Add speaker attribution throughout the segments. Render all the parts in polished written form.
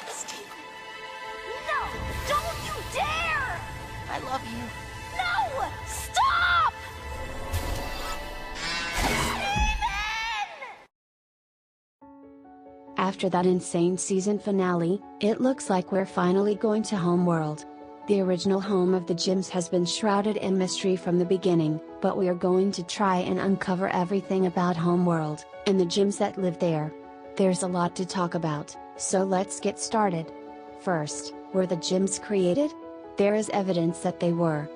Speaker 1: Steven! No! Don't you dare! I love you. No! Stop!
Speaker 2: After that insane season finale, it looks like we're finally going to Homeworld. The original home of the gyms has been shrouded in mystery from the beginning, but we are going to try and uncover everything about Homeworld, and the gyms that live there. There's a lot to talk about, so let's get started. First, were the gyms created? There is evidence that they were.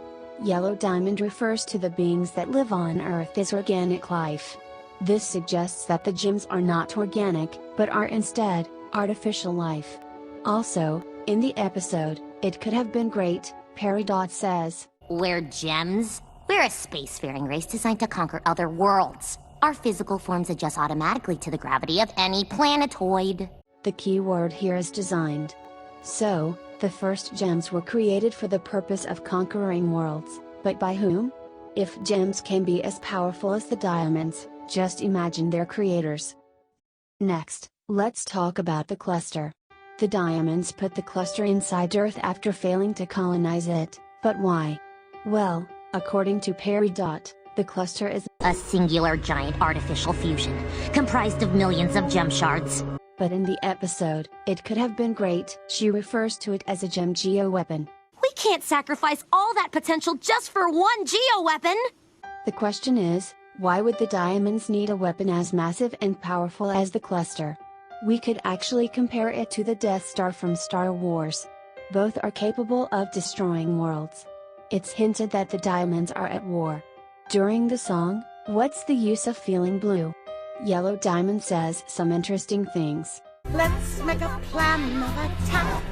Speaker 2: Yellow diamond refers to the beings that live on Earth as organic life. This suggests that the gyms are not organic, but are instead, artificial life. Also, in the episode, "It Could Have Been Great," Peridot says,
Speaker 3: "We're gems? We're a spacefaring race designed to conquer other worlds. Our physical forms adjust automatically to the gravity of any planetoid."
Speaker 2: The key word here is designed. So, the first gems were created for the purpose of conquering worlds, but by whom? If gems can be as powerful as the diamonds, just imagine their creators. Next, let's talk about the cluster. The diamonds put the cluster inside Earth after failing to colonize it, but why? Well, according to Peridot, the cluster is
Speaker 3: a singular giant artificial fusion, comprised of millions of gem shards.
Speaker 2: But in the episode, "It Could Have Been Great," she refers to it as a gem geoweapon.
Speaker 3: We can't sacrifice all that potential just for one geoweapon!
Speaker 2: The question is, why would the diamonds need a weapon as massive and powerful as the cluster? We could actually compare it to the Death Star from Star Wars. Both are capable of destroying worlds. It's hinted that the diamonds are at war. During the song, "What's the Use of Feeling Blue?" Yellow Diamond says some interesting things.
Speaker 1: Let's make a plan of attack.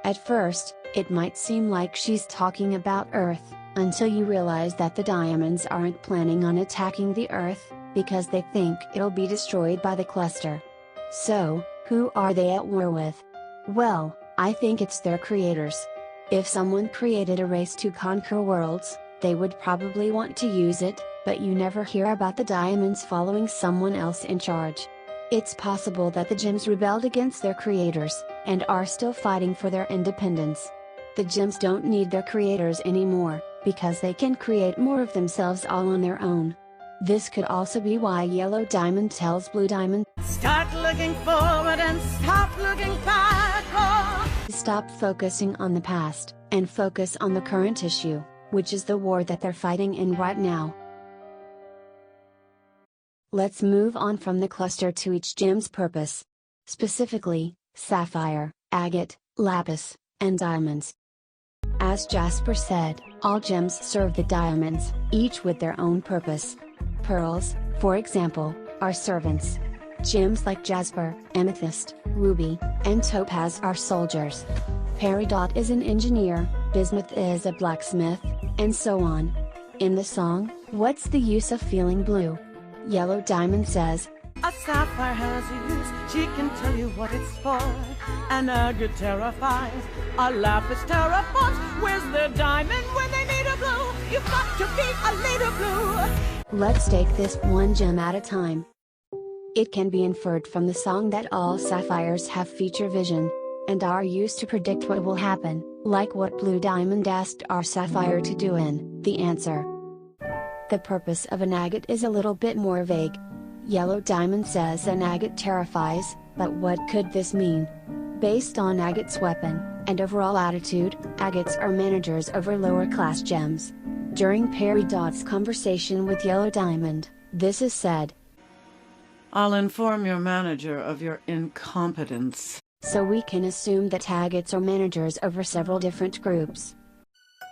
Speaker 2: At first, it might seem like she's talking about Earth, until you realize that the diamonds aren't planning on attacking the Earth, because they think it'll be destroyed by the cluster. So, who are they at war with? Well, I think it's their creators. If someone created a race to conquer worlds, they would probably want to use it, but you never hear about the diamonds following someone else in charge. It's possible that the gems rebelled against their creators, and are still fighting for their independence. The gems don't need their creators anymore, because they can create more of themselves all on their own. This could also be why Yellow Diamond tells Blue Diamond,
Speaker 1: Start looking forward and stop looking backward.
Speaker 2: stop focusing on the past, and focus on the current issue, which is the war that they're fighting in right now. Let's move on from the cluster to each gem's purpose. Specifically, sapphire, agate, lapis, and diamonds. As Jasper said, all gems serve the diamonds, each with their own purpose. Pearls, for example, are servants. Gems like jasper, amethyst, ruby, and topaz are soldiers. Peridot is an engineer, bismuth is a blacksmith, and so on. In the song, "What's the Use of Feeling Blue?" Yellow Diamond says,
Speaker 1: A sapphire has a use, she can tell you what it's for. An agate terrifies, a lapis terraforms. Where's the diamond when they need a blue? You've got to be a leader blue.
Speaker 2: let's take this one gem at a time. It can be inferred from the song that all sapphires have feature vision, and are used to predict what will happen, like what Blue Diamond asked our sapphire to do in The Answer. The purpose of an agate is a little bit more vague. Yellow Diamond says an agate terrifies, but what could this mean? Based on agate's weapon, and overall attitude, agates are managers over lower class gems. During Peridot's conversation with Yellow Diamond, this is said,
Speaker 1: I'll inform your manager of your incompetence.
Speaker 2: so we can assume that agates are managers over several different groups.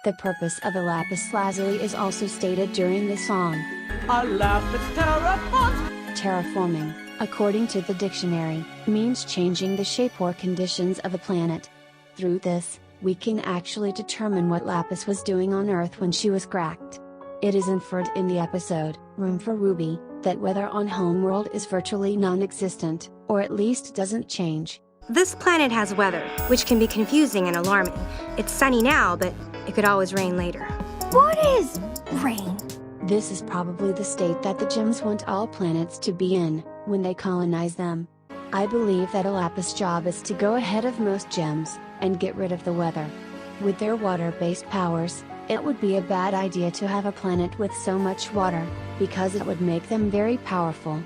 Speaker 2: The purpose of a lapis lazuli is also stated during the song.
Speaker 1: A lapis terraforms.
Speaker 2: Terraforming, according to the dictionary, means changing the shape or conditions of a planet. Through this, we can actually determine what Lapis was doing on Earth when she was cracked. It is inferred in the episode, Room for Ruby, that weather on Homeworld is virtually non-existent, or at least doesn't change.
Speaker 4: This planet has weather, which can be confusing and alarming. It's sunny now, but it could always rain later.
Speaker 3: What is rain?
Speaker 2: This is probably the state that the gems want all planets to be in, when they colonize them. I believe that a lapis job is to go ahead of most gems, and get rid of the weather. With their water-based powers, it would be a bad idea to have a planet with so much water, because it would make them very powerful.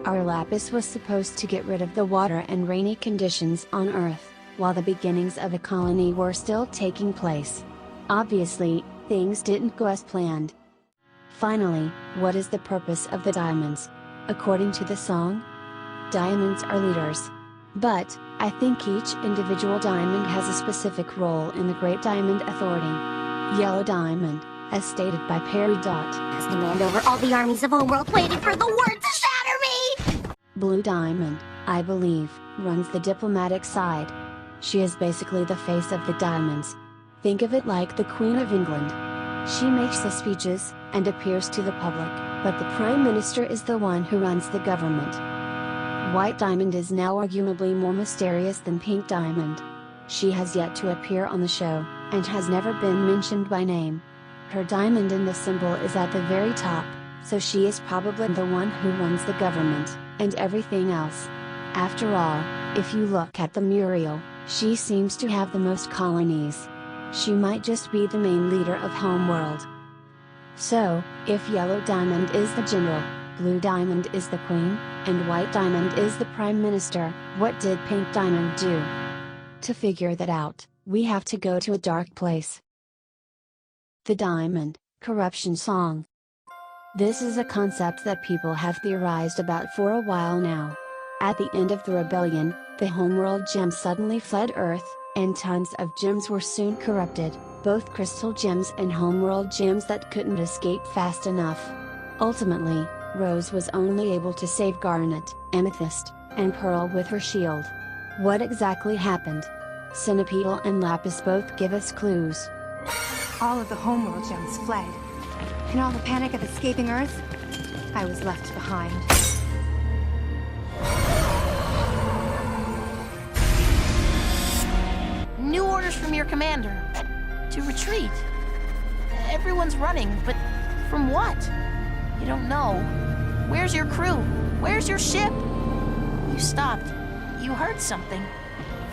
Speaker 2: Our lapis was supposed to get rid of the water and rainy conditions on Earth, while the beginnings of a colony were still taking place. Obviously, things didn't go as planned. Finally, what is the purpose of the diamonds? According to the song, diamonds are leaders. But, I think each individual diamond has a specific role in the Great Diamond Authority. Yellow Diamond, as stated by Perry Dot,
Speaker 3: Has command over all the armies of Homeworld waiting for the word to shatter me!
Speaker 2: Blue Diamond, I believe, runs the diplomatic side. She is basically the face of the diamonds. Think of it like the Queen of England. She makes the speeches, and appears to the public, but the Prime Minister is the one who runs the government. White Diamond is now arguably more mysterious than Pink Diamond. She has yet to appear on the show, and has never been mentioned by name. Her diamond in the symbol is at the very top, so she is probably the one who runs the government, and everything else. After all, if you look at the Muriel, she seems to have the most colonies. She might just be the main leader of Homeworld. So, if Yellow Diamond is the general, Blue Diamond is the queen, and White Diamond is the prime minister, what did Pink Diamond do? To figure that out, we have to go to a dark place. The Diamond Corruption Song. This is a concept that people have theorized about for a while now. At the end of the rebellion, the Homeworld gems suddenly fled Earth, and tons of gems were soon corrupted, both crystal gems and Homeworld gems that couldn't escape fast enough. Ultimately, Rose was only able to save Garnet, Amethyst, and Pearl with her shield. What exactly happened? Centipedal and Lapis both give us clues.
Speaker 4: All of the Homeworld gems fled. In all the panic of escaping Earth, I was left behind.
Speaker 5: New orders from your commander. To retreat. Everyone's running, but from what? You don't know. Where's your crew? Where's your ship? You stopped. You heard something.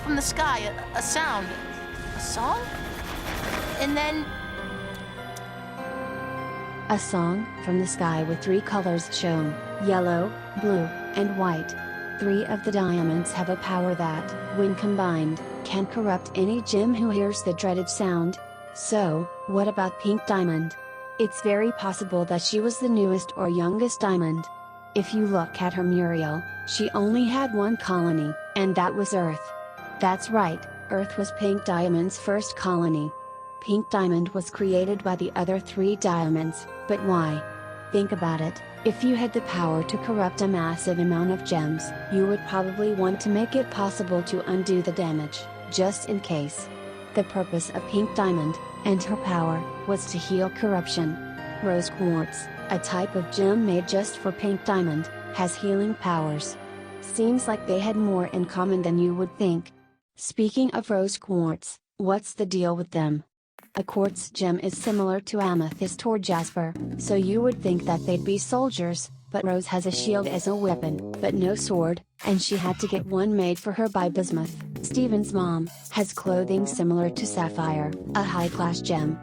Speaker 5: From the sky, a sound. A song? And then...
Speaker 2: A song from the sky with three colors shown, yellow, blue, and white. 3 of the diamonds have a power that, when combined, can corrupt any gem who hears the dreaded sound. So, what about Pink Diamond? It's very possible that she was the newest or youngest diamond. If you look at her Muriel, she only had one colony, and that was Earth. That's right, Earth was Pink Diamond's first colony. Pink Diamond was created by the other 3 diamonds, but why? Think about it, if you had the power to corrupt a massive amount of gems, you would probably want to make it possible to undo the damage, just in case. The purpose of Pink Diamond, and her power, was to heal corruption. Rose Quartz, a type of gem made just for Pink Diamond, has healing powers. Seems like they had more in common than you would think. Speaking of Rose Quartz, what's the deal with them? A quartz gem is similar to amethyst or jasper, so you would think that they'd be soldiers, but Rose has a shield as a weapon, but no sword, and she had to get one made for her by Bismuth. Steven's mom has clothing similar to sapphire, a high-class gem.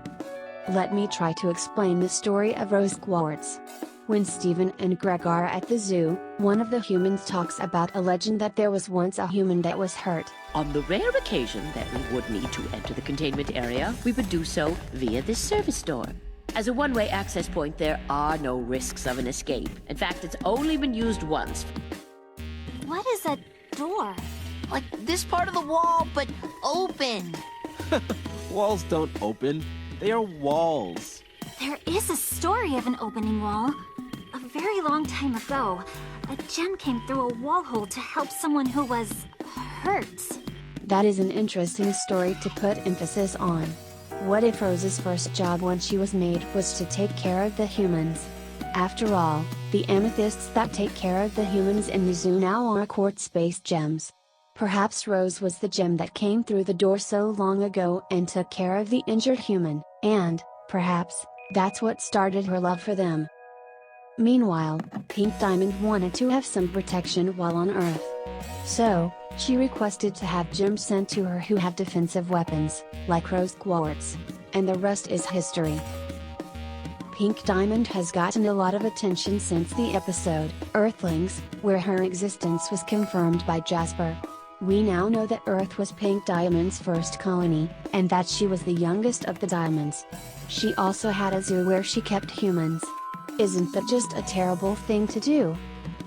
Speaker 2: Let me try to explain the story of Rose Quartz. When Steven and Greg are at the zoo, one of the humans talks about a legend that there was once a human that was hurt.
Speaker 6: On the rare occasion that we would need to enter the containment area, we would do so via this service door. As a one-way access point, there are no risks of an escape. In fact, it's only been used once.
Speaker 3: What is a door?
Speaker 5: Like this part of the wall, but open.
Speaker 7: Walls don't open. They are walls.
Speaker 8: There is a story of an opening wall. A very long time ago, a gem came through a wall hole to help someone who was hurt.
Speaker 2: That is an interesting story to put emphasis on. What if Rose's first job when she was made was to take care of the humans? After all, the amethysts that take care of the humans in the zoo now are quartz-based gems. Perhaps Rose was the gem that came through the door so long ago and took care of the injured human, and, perhaps, that's what started her love for them. Meanwhile, Pink Diamond wanted to have some protection while on Earth. So, she requested to have gems sent to her who have defensive weapons, like rose quartz. And the rest is history. Pink Diamond has gotten a lot of attention since the episode, Earthlings, where her existence was confirmed by Jasper. We now know that Earth was Pink Diamond's first colony, and that she was the youngest of the diamonds. She also had a zoo where she kept humans. Isn't that just a terrible thing to do?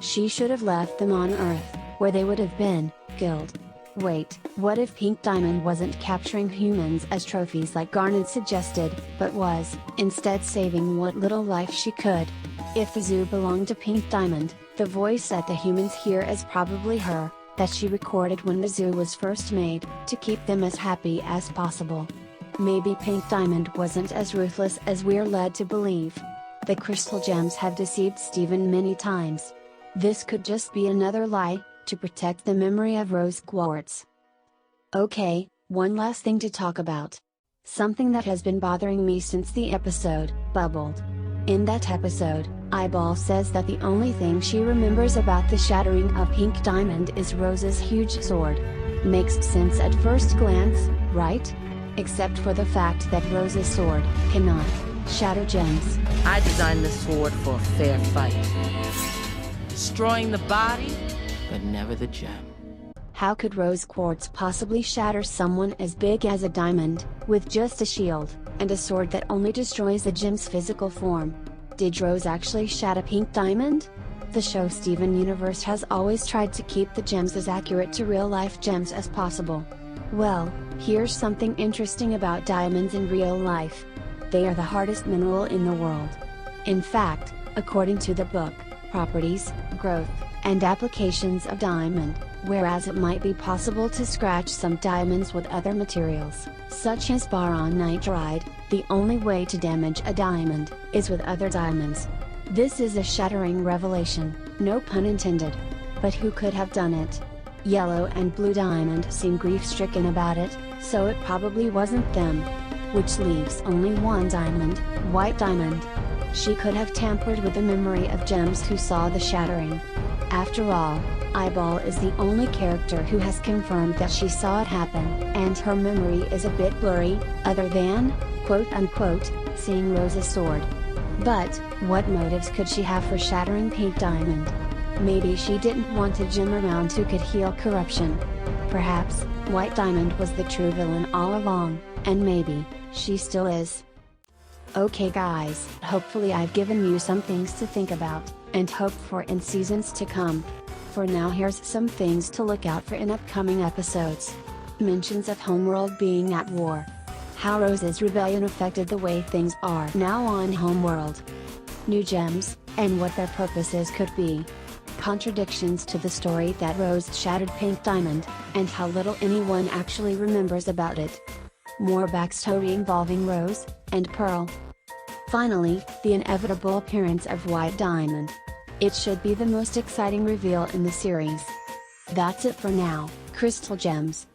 Speaker 2: She should have left them on Earth, where they would have been killed. Wait, what if Pink Diamond wasn't capturing humans as trophies like Garnet suggested, but was, instead saving what little life she could? If the zoo belonged to Pink Diamond, the voice that the humans hear is probably her, that she recorded when the zoo was first made, to keep them as happy as possible. Maybe Pink Diamond wasn't as ruthless as we're led to believe. The crystal gems have deceived Steven many times. This could just be another lie, to protect the memory of rose quartz. Okay, one last thing to talk about. Something that has been bothering me since the episode, Bubbled. In that episode, Eyeball says that the only thing she remembers about the shattering of Pink Diamond is Rose's huge sword. Makes sense at first glance, right? Except for the fact that Rose's sword cannot shatter gems.
Speaker 1: I designed the sword for a fair fight. Destroying the body, but never the gem.
Speaker 2: How could rose quartz possibly shatter someone as big as a diamond, with just a shield, and a sword that only destroys a gem's physical form? Did Rose actually shatter Pink Diamond? The show Steven Universe has always tried to keep the gems as accurate to real-life gems as possible. Well, here's something interesting about diamonds in real life. They are the hardest mineral in the world. In fact, according to the book, Properties, Growth, and Applications of Diamond, whereas it might be possible to scratch some diamonds with other materials, such as boron nitride, the only way to damage a diamond is with other diamonds. This is a shattering revelation, no pun intended. But who could have done it? Yellow and Blue Diamond seem grief-stricken about it, so it probably wasn't them. Which leaves only one diamond, White Diamond. She could have tampered with the memory of gems who saw the shattering. After all, Eyeball is the only character who has confirmed that she saw it happen, and her memory is a bit blurry, other than, quote-unquote, seeing Rose's sword. But, what motives could she have for shattering Pink Diamond? Maybe she didn't want a gem around who could heal corruption. Perhaps, White Diamond was the true villain all along, and maybe, she still is. Okay guys, hopefully I've given you some things to think about, and hope for in seasons to come. For now, here's some things to look out for in upcoming episodes. Mentions of Homeworld being at war. How Rose's rebellion affected the way things are now on Homeworld. New gems, and what their purposes could be. Contradictions to the story that Rose shattered Pink Diamond, and how little anyone actually remembers about it. More backstory involving Rose and Pearl. Finally, the inevitable appearance of White Diamond. It should be the most exciting reveal in the series. That's it for now, Crystal Gems.